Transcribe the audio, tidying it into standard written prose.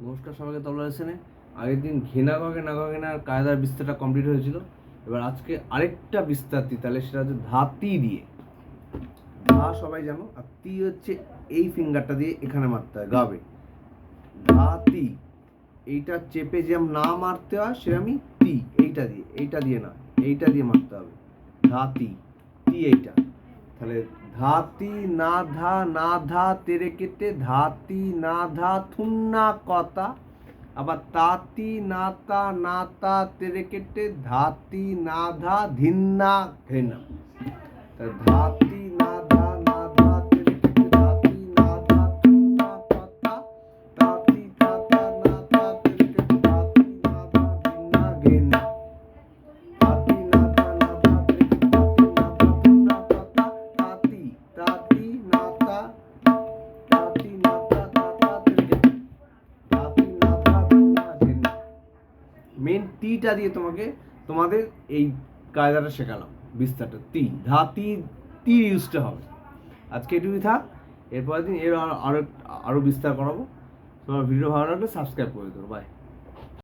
নমস্কার সবাইকে, তবলা লেসনে আগের দিন ঘেনা ঘেনা ঘেনার কায়দার বিস্তারটা কমপ্লিট হয়েছিল। এবার আজকে আরেকটা বিস্তার তি, তাহলে সেটা হচ্ছে ধাতি দিয়ে। ধা সবাই জানো, আর তি হচ্ছে এই ফিঙ্গারটা দিয়ে এখানে মারতে হয় গাবে। ধাতি এইটা চেপে যেমন না মারতে হয় সেরকমই তি এইটা দিয়ে না, এইটা দিয়ে মারতে হবে। ধাতি তি এইটা, তাহলে ধাতি না ধা তেরে কেটে ধাতি না ধা থুন্না কতা, আবার তাতি না তা তেরে কেটে ধাতি না ধা ধিন্না ঘেনা। ধাতি না ধা তেরে কেটে ধাতি না ধা থুন্না কতা, তাতি না তা তেরে কেটে ধাতি না ধা ধিন্না ঘেনা। মেন টিটা দিয়ে তোমাদের এই কায়দাটা শেখালাম, বিস্তারটা তি ধাতি তীর ইউজটা হবে। আজকে এটুকুই থাক, এরপরের দিন এর আরো বিস্তার করাবো। তোমার ভিডিও ভালো লাগলে সাবস্ক্রাইব করে দেবো। বাই।